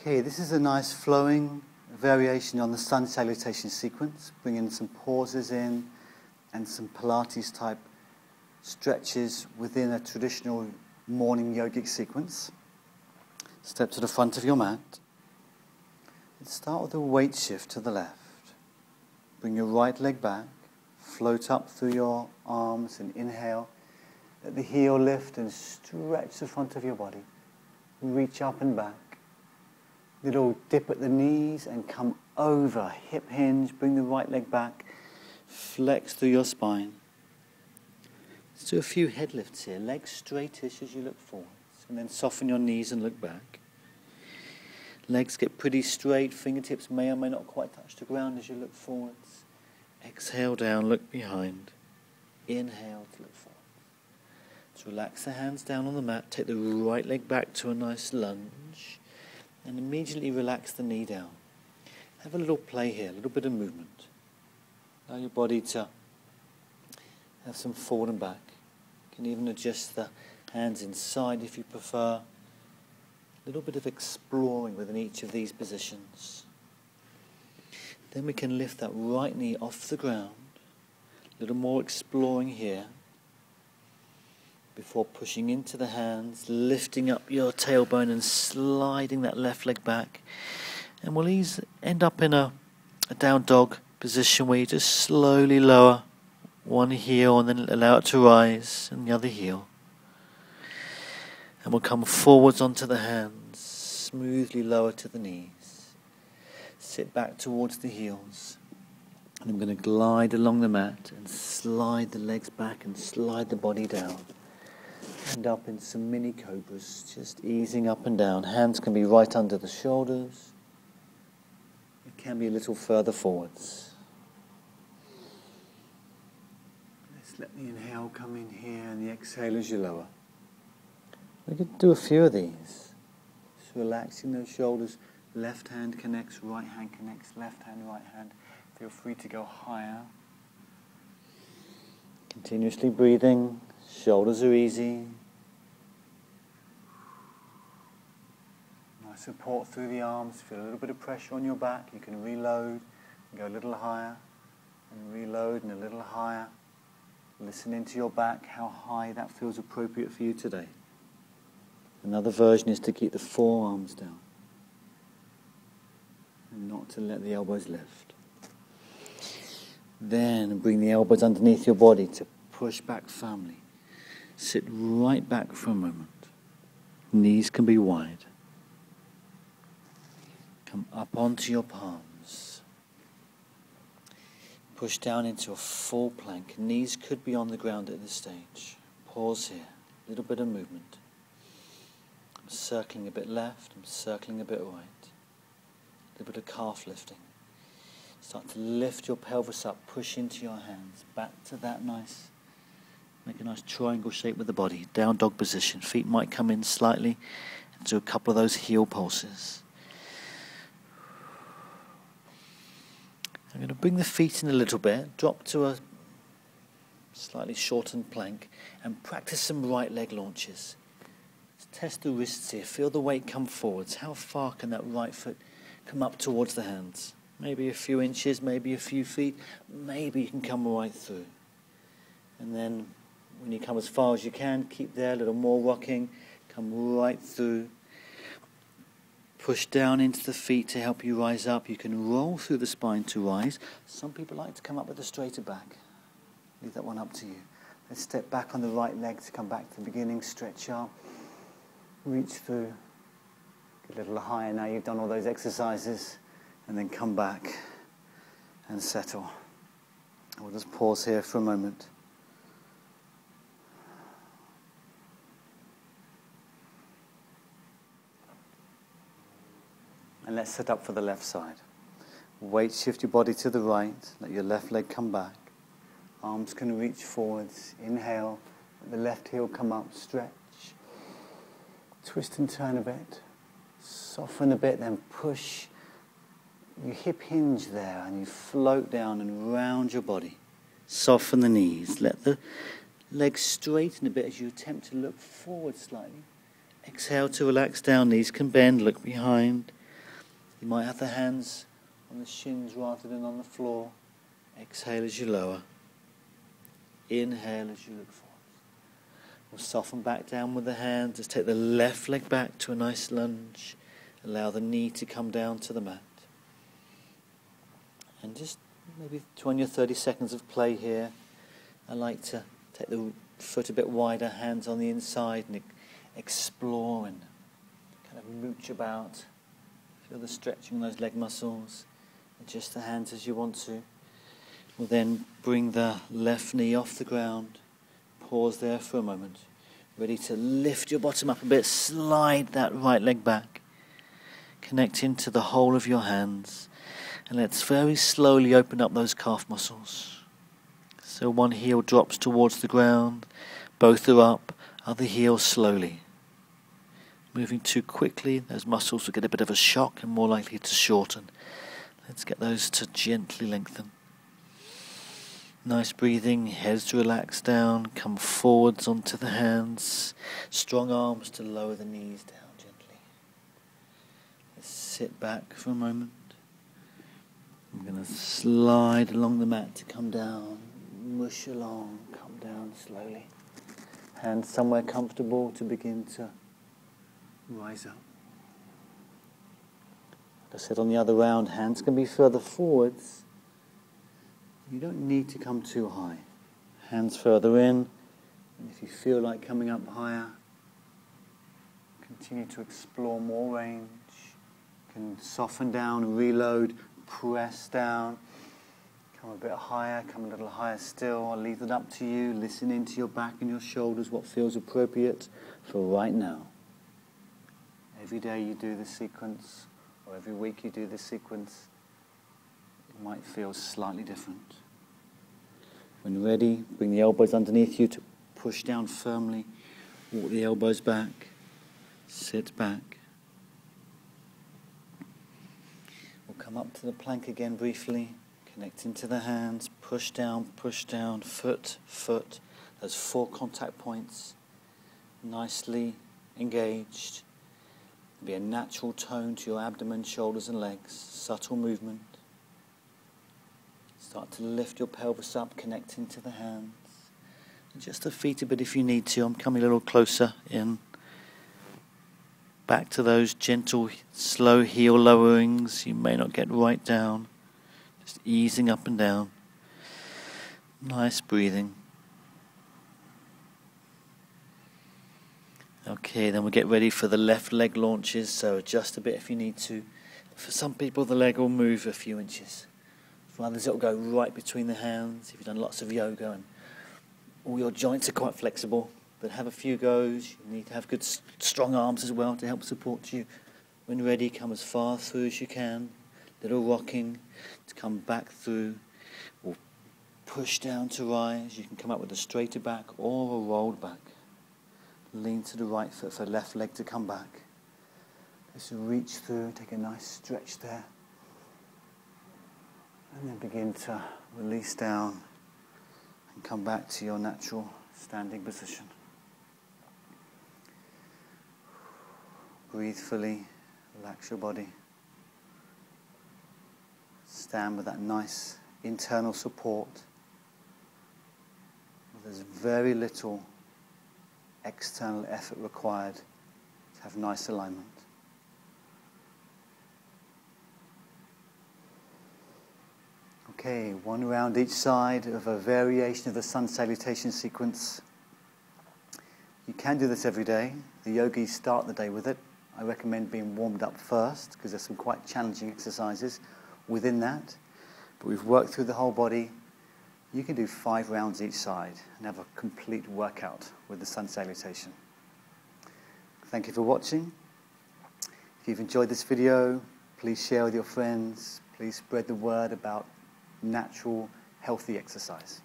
Okay, this is a nice flowing variation on the sun salutation sequence. Bring in some pauses in and some Pilates type stretches within a traditional morning yogic sequence. Step to the front of your mat. And start with a weight shift to the left. Bring your right leg back. Float up through your arms and inhale. Let the heel lift and stretch the front of your body. Reach up and back. Little dip at the knees and come over. Hip hinge, bring the right leg back. Flex through your spine. Let's do a few head lifts here. Legs straightish as you look forwards. And then soften your knees and look back. Legs get pretty straight. Fingertips may or may not quite touch the ground as you look forwards. Exhale down, look behind. Inhale to look forward. So relax the hands down on the mat. Take the right leg back to a nice lunge. And immediately relax the knee down. Have a little play here, a little bit of movement. Allow your body to have some forward and back. You can even adjust the hands inside if you prefer. A little bit of exploring within each of these positions. Then we can lift that right knee off the ground. A little more exploring here. Before pushing into the hands, lifting up your tailbone and sliding that left leg back. And we'll end up in a down dog position where you just slowly lower one heel and then allow it to rise and the other heel. And we'll come forwards onto the hands, smoothly lower to the knees. Sit back towards the heels. And I'm going to glide along the mat and slide the legs back and slide the body down. And up in some mini cobras, just easing up and down. Hands can be right under the shoulders. It can be a little further forwards. Let's let the inhale come in here and the exhale as you lower. We could do a few of these. Just relaxing those shoulders. Left hand connects, right hand connects, left hand, right hand. Feel free to go higher. Continuously breathing. Shoulders are easy. Nice support through the arms. Feel a little bit of pressure on your back. You can reload and go a little higher. And reload and a little higher. Listen into your back, how high that feels appropriate for you today. Another version is to keep the forearms down. And not to let the elbows lift. Then bring the elbows underneath your body to push back firmly. Sit right back for a moment. Knees can be wide. Come up onto your palms. Push down into a full plank. Knees could be on the ground at this stage. Pause here. A little bit of movement. I'm circling a bit left. I'm circling a bit right. A little bit of calf lifting. Start to lift your pelvis up. Push into your hands. Back to that nice. Make a nice triangle shape with the body. Down dog position. Feet might come in slightly. And do a couple of those heel pulses. I'm going to bring the feet in a little bit. Drop to a slightly shortened plank. And practice some right leg launches. Let's test the wrists here. Feel the weight come forwards. How far can that right foot come up towards the hands? Maybe a few inches, maybe a few feet. Maybe you can come right through. And then when you come as far as you can, keep there, a little more rocking. Come right through. Push down into the feet to help you rise up. You can roll through the spine to rise. Some people like to come up with a straighter back. Leave that one up to you. Let's step back on the right leg to come back to the beginning. Stretch up. Reach through. Get a little higher now you've done all those exercises. And then come back and settle. And we'll just pause here for a moment. And let's set up for the left side. Weight shift your body to the right. Let your left leg come back. Arms can reach forwards. Inhale. Let the left heel come up. Stretch. Twist and turn a bit. Soften a bit, then push. You hip hinge there and you float down and round your body. Soften the knees. Let the legs straighten a bit as you attempt to look forward slightly. Exhale to relax down. Knees can bend. Look behind. You might have the hands on the shins rather than on the floor. Exhale as you lower. Inhale as you look forward. We'll soften back down with the hands. Just take the left leg back to a nice lunge. Allow the knee to come down to the mat. And just maybe 20 or 30 seconds of play here. I like to take the foot a bit wider, hands on the inside, and explore and kind of mooch about. Feel the stretching in those leg muscles. Adjust the hands as you want to. We'll then bring the left knee off the ground. Pause there for a moment. Ready to lift your bottom up a bit. Slide that right leg back. Connect into the whole of your hands. And let's very slowly open up those calf muscles. So one heel drops towards the ground. Both are up. Other heel slowly. Moving too quickly, those muscles will get a bit of a shock and more likely to shorten. Let's get those to gently lengthen. Nice breathing, heads relax down, come forwards onto the hands. Strong arms to lower the knees down gently. Let's sit back for a moment. I'm going to slide along the mat to come down, mush along, come down slowly. Hands somewhere comfortable to begin to rise up. Like I said on the other round, hands can be further forwards. You don't need to come too high. Hands further in, and if you feel like coming up higher, continue to explore more range. You can soften down, reload, press down, come a bit higher, come a little higher still. I'll leave it up to you. Listen into your back and your shoulders, what feels appropriate for right now. Every day you do this sequence, or every week you do this sequence, it might feel slightly different. When ready, bring the elbows underneath you to push down firmly. Walk the elbows back. Sit back. We'll come up to the plank again briefly. Connect into the hands. Push down, foot, foot. Those 4 contact points. Nicely engaged. There'll be a natural tone to your abdomen, shoulders and legs. Subtle movement. Start to lift your pelvis up, connect into the hands. Adjust the feet a bit if you need to. I'm coming a little closer in. Back to those gentle, slow heel lowerings. You may not get right down. Just easing up and down. Nice breathing. Okay, then we'll get ready for the left leg launches. So adjust a bit if you need to. For some people, the leg will move a few inches. For others, it'll go right between the hands. If you've done lots of yoga and all your joints are quite flexible, but have a few goes. You need to have good, strong arms as well to help support you. When ready, come as far through as you can. Little rocking to come back through, or push down to rise. You can come up with a straighter back or a rolled back. Lean to the right foot for left leg to come back. Just reach through, take a nice stretch there. And then begin to release down and come back to your natural standing position. Breathe fully, relax your body. Stand with that nice internal support. There's very little external effort required to have nice alignment. Okay, 1 round each side of a variation of the sun salutation sequence. You can do this every day. The yogis start the day with it. I recommend being warmed up first because there's some quite challenging exercises within that. But we've worked through the whole body. You can do 5 rounds each side and have a complete workout with the sun salutation. Thank you for watching. If you've enjoyed this video, please share with your friends. Please spread the word about natural, healthy exercise.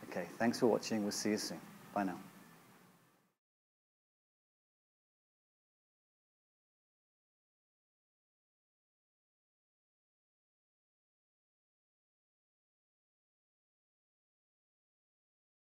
Okay, thanks for watching. We'll see you soon. Bye now.